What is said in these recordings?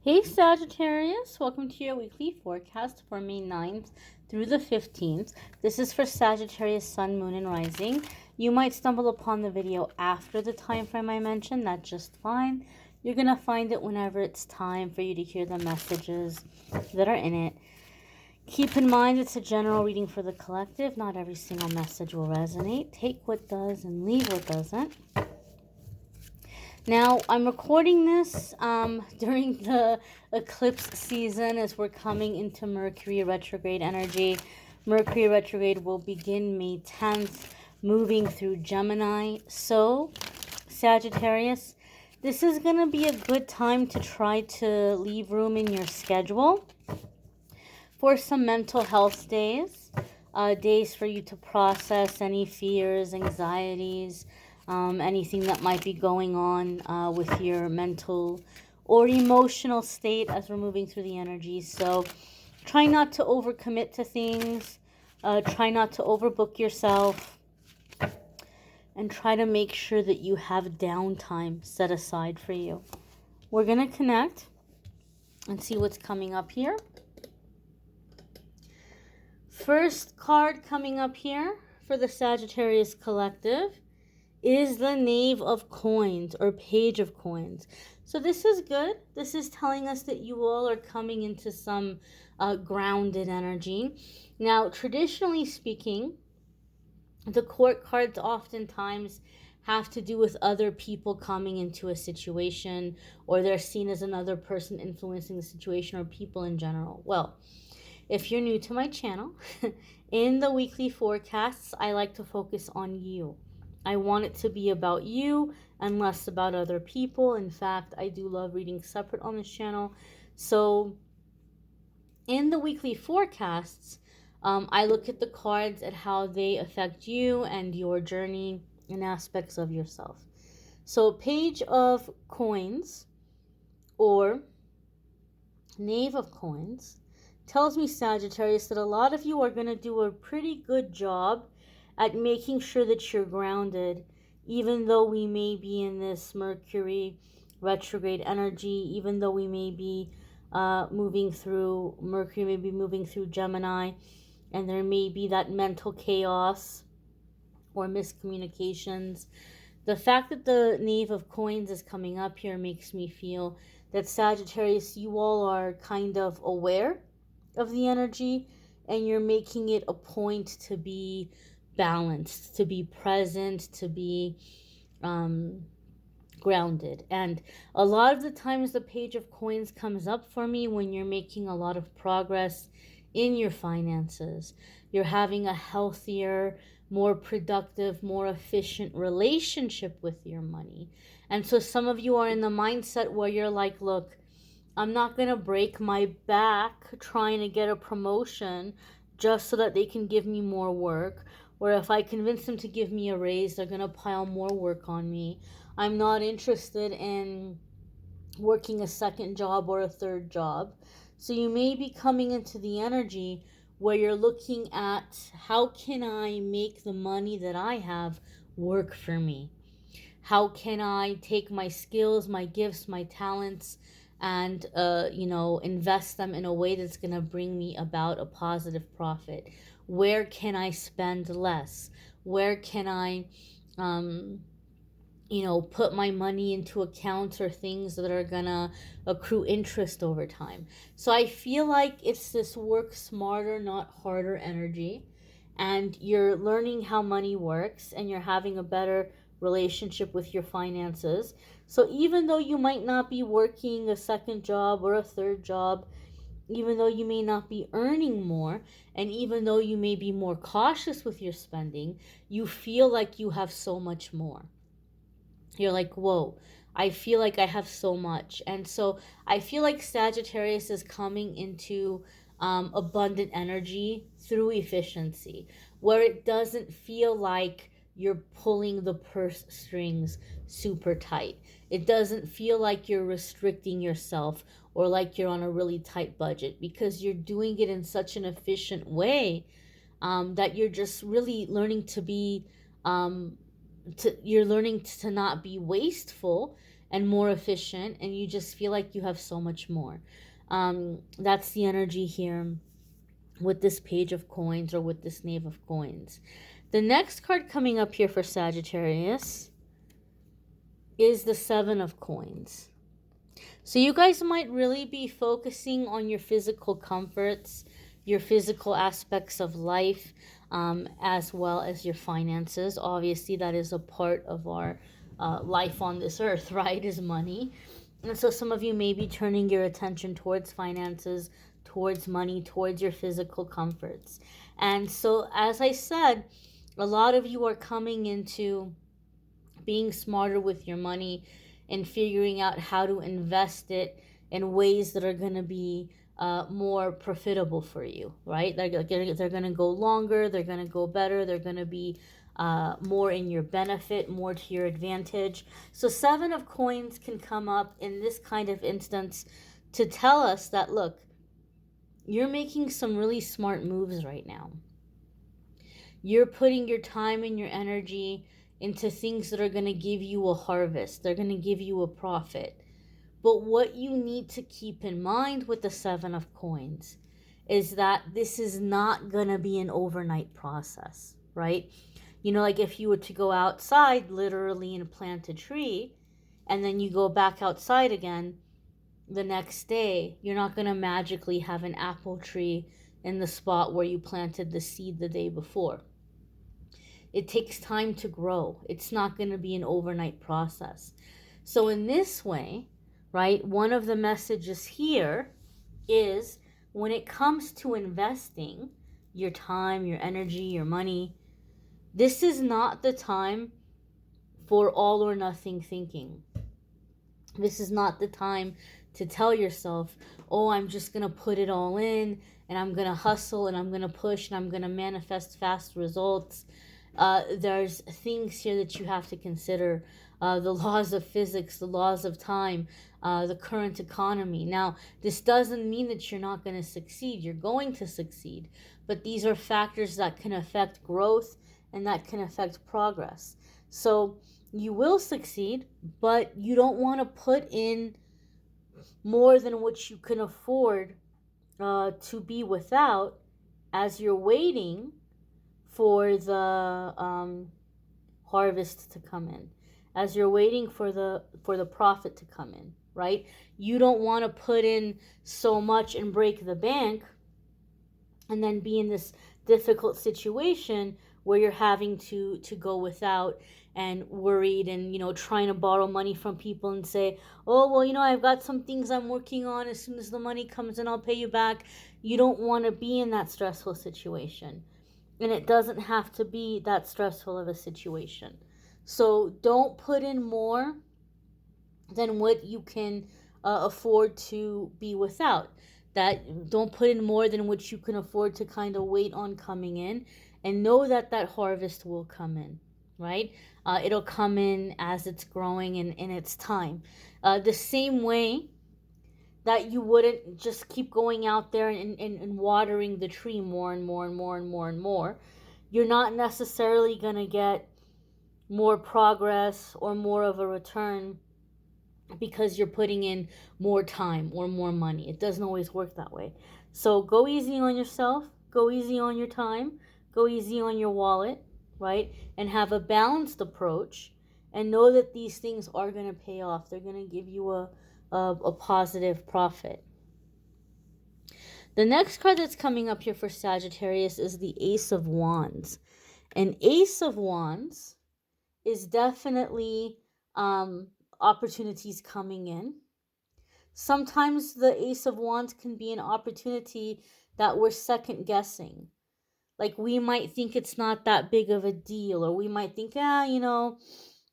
Hey Sagittarius, welcome to your weekly forecast for May 9th through the 15th. This is for Sagittarius, Sun, Moon, and Rising. You might stumble upon the video after the time frame I mentioned. That's just fine. You're going to find it whenever it's time for you to hear the messages that are in it. Keep in mind it's a general reading for the collective. Not every single message will resonate. Take what does and leave what doesn't. Now, I'm recording this during the eclipse season as we're coming into Mercury retrograde energy. Mercury retrograde will begin May 10th, moving through Gemini. So, Sagittarius, this is going to be a good time to try to leave room in your schedule for some mental health days. Days for you to process any fears, anxieties, anything that might be going on with your mental or emotional state as we're moving through the energy. So try not to overcommit to things. Try not to overbook yourself. And try to make sure that you have downtime set aside for you. We're going to connect and see what's coming up here. First card coming up here for the Sagittarius collective is the Knave of Coins or Page of Coins. So this is good. This is telling us that you all are coming into some grounded energy. Now, traditionally speaking, the court cards oftentimes have to do with other people coming into a situation, or they're seen as another person influencing the situation, or people in general. Well, if you're new to my channel, in the weekly forecasts, I like to focus on you. I want it to be about you and less about other people. In fact, I do love reading separate on this channel. So in the weekly forecasts, I look at the cards at how they affect you and your journey and aspects of yourself. So Page of Coins or Knave of Coins tells me, Sagittarius, that a lot of you are going to do a pretty good job at making sure that you're grounded, even though we may be in this Mercury retrograde energy, even though we may be moving through, Mercury may be moving through Gemini, and there may be that mental chaos or miscommunications. The fact that the Knave of Coins is coming up here makes me feel that, Sagittarius, you all are kind of aware of the energy, and you're making it a point to be balanced, to be present, to be grounded. And a lot of the times the Page of Coins comes up for me when you're making a lot of progress in your finances. You're having a healthier, more productive, more efficient relationship with your money. And so some of you are in the mindset where you're like, look, I'm not going to break my back trying to get a promotion just so that they can give me more work. Or if I convince them to give me a raise, they're going to pile more work on me. I'm not interested in working a second job or a third job. So you may be coming into the energy where you're looking at, how can I make the money that I have work for me? How can I take my skills, my gifts, my talents, and invest them in a way that's going to bring me about a positive profit? Where can I spend less? Where can I put my money into accounts or things that are gonna accrue interest over time? So I feel like it's this work smarter, not harder energy, and you're learning how money works, and you're having a better relationship with your finances. So even though you might not be working a second job or a third job, even though you may not be earning more, and even though you may be more cautious with your spending, you feel like you have so much more. You're like, whoa, I feel like I have so much. And so I feel like Sagittarius is coming into abundant energy through efficiency, where it doesn't feel like you're pulling the purse strings super tight. It doesn't feel like you're restricting yourself or like you're on a really tight budget, because you're doing it in such an efficient way that you're just really learning to be you're learning to not be wasteful, and more efficient, and you just feel like you have so much more. That's the energy here with this page of coins or with this knave of coins. The next card coming up here for Sagittarius is the seven of coins. So you guys might really be focusing on your physical comforts, your physical aspects of life, as well as your finances. Obviously, that is a part of our life on this earth, right, is money. And so some of you may be turning your attention towards finances, towards money, towards your physical comforts. And so, as I said, a lot of you are coming into being smarter with your money and figuring out how to invest it in ways that are going to be more profitable for you, right? They're going to go longer, they're going to go better, they're going to be more in your benefit, more to your advantage. So seven of coins can come up in this kind of instance to tell us that, look, you're making some really smart moves right now. You're putting your time and your energy into things that are going to give you a harvest. They're going to give you a profit. But what you need to keep in mind with the seven of coins is that this is not going to be an overnight process, right? You know, like if you were to go outside literally and plant a tree, and then you go back outside again the next day, you're not going to magically have an apple tree in the spot where you planted the seed the day before. It takes time to grow. It's not going to be an overnight process. So in this way, right, one of the messages here is when it comes to investing your time, your energy, your money, this is not the time for all or nothing thinking. This is not the time to tell yourself, oh, I'm just going to put it all in and I'm going to hustle and I'm going to push and I'm going to manifest fast results. There's things here that you have to consider. The laws of physics, the laws of time, the current economy. Now, this doesn't mean that you're not going to succeed. You're going to succeed. But these are factors that can affect growth and that can affect progress. So you will succeed, but you don't want to put in more than what you can afford to be without as you're waiting for the harvest to come in, as you're waiting for the profit to come in, right? You don't want to put in so much and break the bank and then be in this difficult situation where you're having to go without and worried and, you know, trying to borrow money from people and say, oh, well, you know, I've got some things I'm working on. As soon as the money comes in, I'll pay you back. You don't want to be in that stressful situation. And it doesn't have to be that stressful of a situation. So don't put in more than what you can afford to be without. That don't put in more than what you can afford to kind of wait on coming in, and know that that harvest will come in, right? It'll come in as it's growing in its time. The same way that you wouldn't just keep going out there and watering the tree more and more and more and more and more. You're not necessarily going to get more progress or more of a return because you're putting in more time or more money. It doesn't always work that way. So go easy on yourself, go easy on your time, go easy on your wallet, right? And have a balanced approach and know that these things are going to pay off. They're going to give you a positive profit. The next card that's coming up here for Sagittarius is the Ace of Wands. An Ace of Wands is definitely opportunities coming in. Sometimes the Ace of Wands can be an opportunity that we're second guessing. Like we might think it's not that big of a deal, or we might think, I'm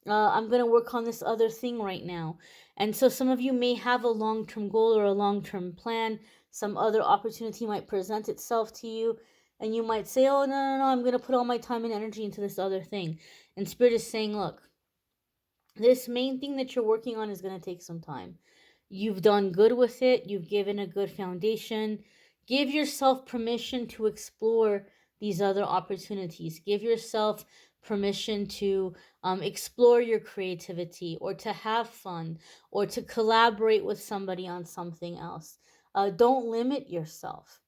going to work on this other thing right now. And so some of you may have a long-term goal or a long-term plan. Some other opportunity might present itself to you, and you might say, oh, no, I'm going to put all my time and energy into this other thing. And Spirit is saying, look, this main thing that you're working on is going to take some time. You've done good with it. You've given a good foundation. Give yourself permission to explore these other opportunities. Give yourself permission to explore your creativity, or to have fun, or to collaborate with somebody on something else. Don't limit yourself.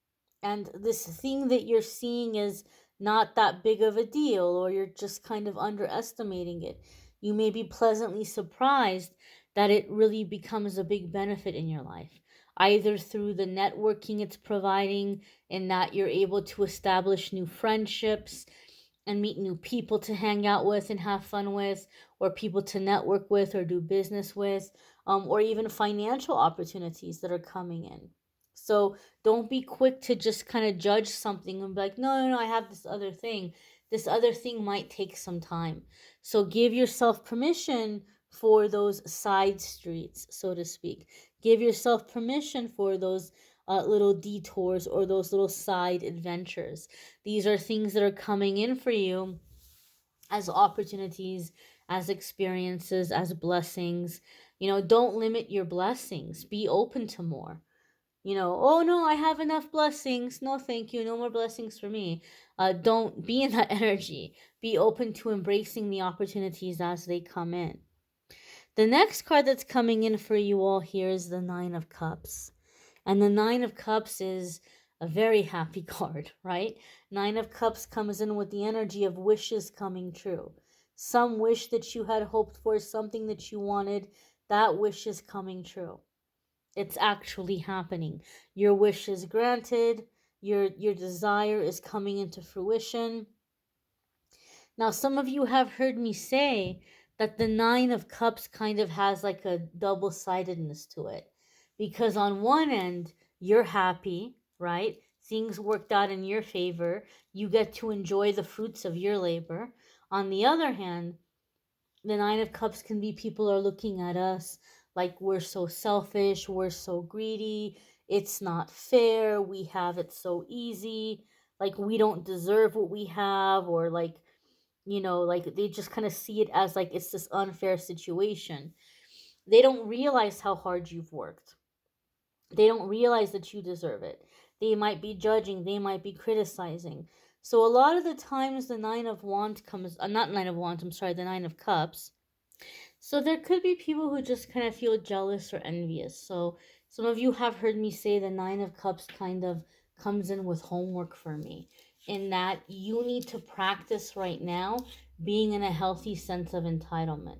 And this thing that you're seeing is not that big of a deal, or you're just kind of underestimating it. You may be pleasantly surprised that it really becomes a big benefit in your life, either through the networking it's providing, in that you're able to establish new friendships and meet new people to hang out with and have fun with, or people to network with or do business with, or even financial opportunities that are coming in. So don't be quick to just kind of judge something and be like, no, no, no, I have this other thing. This other thing might take some time. So give yourself permission for those side streets, so to speak. Give yourself permission for those little detours or those little side adventures. These are things that are coming in for you as opportunities, as experiences, as blessings. Don't limit your blessings. Be open to more. Oh no, I have enough blessings. No, thank you. No more blessings for me. Don't be in that energy. Be open to embracing the opportunities as they come in. The next card that's coming in for you all here is the Nine of Cups. And the Nine of Cups is a very happy card, right? Nine of Cups comes in with the energy of wishes coming true. Some wish that you had hoped for, something that you wanted, that wish is coming true. It's actually happening. Your wish is granted. Your desire is coming into fruition. Now, some of you have heard me say that the Nine of Cups kind of has like a double-sidedness to it. Because on one end, you're happy, right? Things worked out in your favor. You get to enjoy the fruits of your labor. On the other hand, the Nine of Cups can be people are looking at us like we're so selfish, we're so greedy, it's not fair, we have it so easy, like we don't deserve what we have, or like they just kind of see it as like it's this unfair situation. They don't realize how hard you've worked. They don't realize that you deserve it. They might be judging, they might be criticizing. So a lot of the times the Nine of Wands comes, not Nine of Wands, I'm sorry, the Nine of Cups. So there could be people who just kind of feel jealous or envious. So some of you have heard me say the Nine of Cups kind of comes in with homework for me, in that you need to practice right now being in a healthy sense of entitlement,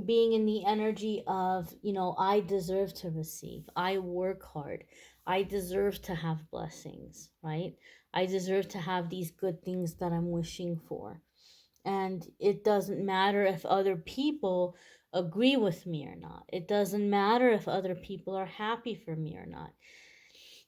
being in the energy of, I deserve to receive. I work hard. I deserve to have blessings, right? I deserve to have these good things that I'm wishing for. And it doesn't matter if other people agree with me or not. It doesn't matter if other people are happy for me or not.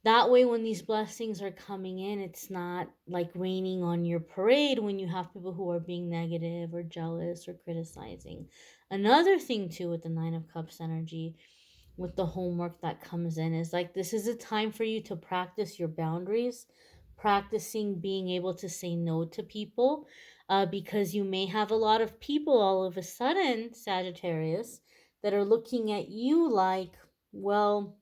That way, when these blessings are coming in, it's not like raining on your parade when you have people who are being negative or jealous or criticizing. Another thing, too, with the Nine of Cups energy, with the homework that comes in, is like this is a time for you to practice your boundaries, practicing being able to say no to people, because you may have a lot of people all of a sudden, Sagittarius, that are looking at you like, well,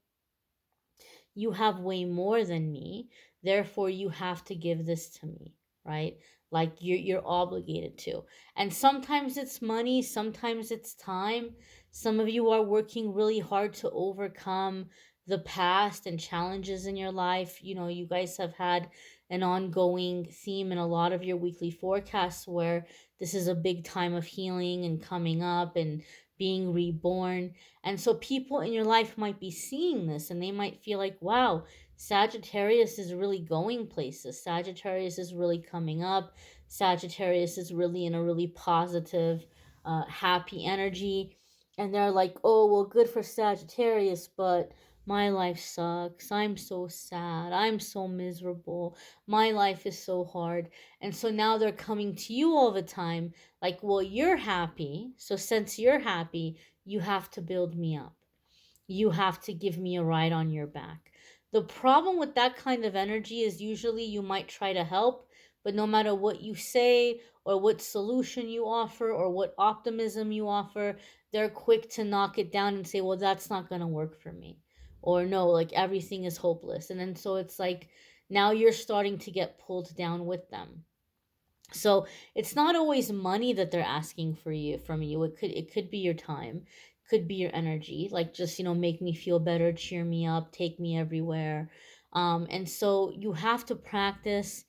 you have way more than me, therefore you have to give this to me, right? Like you're obligated to. And sometimes it's money, sometimes it's time. Some of you are working really hard to overcome the past and challenges in your life. You guys have had an ongoing theme in a lot of your weekly forecasts where this is a big time of healing and coming up and being reborn. And so people in your life might be seeing this and they might feel like, wow, Sagittarius is really going places. Sagittarius is really coming up. Sagittarius is really in a really positive, happy energy. And they're like, oh, well, good for Sagittarius, but my life sucks. I'm so sad. I'm so miserable. My life is so hard. And so now they're coming to you all the time like, well, you're happy. So since you're happy, you have to build me up. You have to give me a ride on your back. The problem with that kind of energy is usually you might try to help, but no matter what you say or what solution you offer or what optimism you offer, they're quick to knock it down and say, well, that's not going to work for me. Or no, like everything is hopeless. And then so it's like now you're starting to get pulled down with them. So it's not always money that they're asking for you from you. It could be your time, could be your energy. Like, just, make me feel better, cheer me up, take me everywhere. And so you have to practice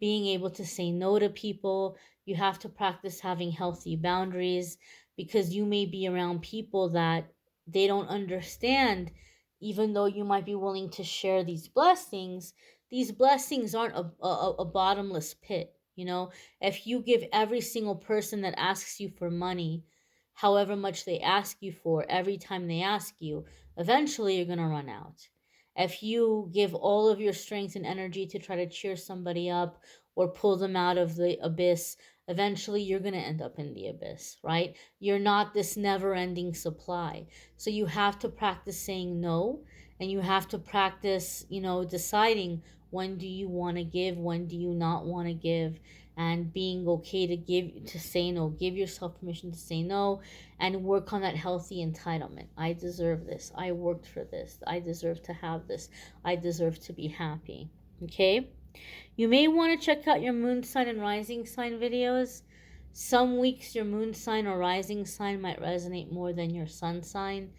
being able to say no to people. You have to practice having healthy boundaries, because you may be around people that they don't understand. Even though you might be willing to share these blessings aren't a bottomless pit. If you give every single person that asks you for money, however much they ask you for, every time they ask you, eventually you're going to run out. If you give all of your strength and energy to try to cheer somebody up or pull them out of the abyss, eventually you're going to end up in the abyss, right? You're not this never ending supply. So you have to practice saying no, and you have to practice, deciding when do you want to give, when do you not want to give, and being okay to say no. Give yourself permission to say no, and work on that healthy entitlement. I deserve this. I worked for this. I deserve to have this. I deserve to be happy. Okay? You may want to check out your moon sign and rising sign videos. Some weeks your moon sign or rising sign might resonate more than your sun sign.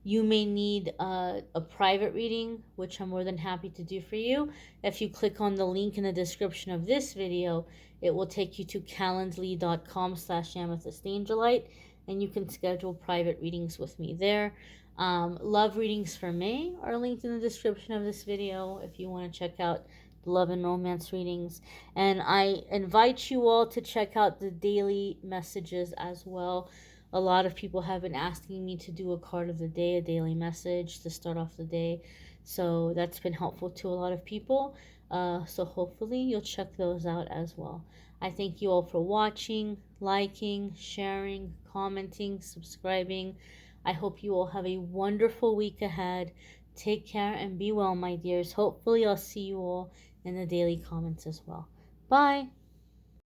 You may need a private reading, which I'm more than happy to do for you. If you click on the link in the description of this video, it will take you to calendly.com/amethystangelite, and you can schedule private readings with me there. Love readings for May are linked in the description of this video if you want to check out the love and romance readings. And I invite you all to check out the daily messages as well. A lot of people have been asking me to do a card of the day, a daily message to start off the day. So that's been helpful to a lot of people. So hopefully you'll check those out as well. I thank you all for watching, liking, sharing, commenting, subscribing. I hope you all have a wonderful week ahead. Take care and be well, my dears. Hopefully I'll see you all in the daily comments as well. Bye.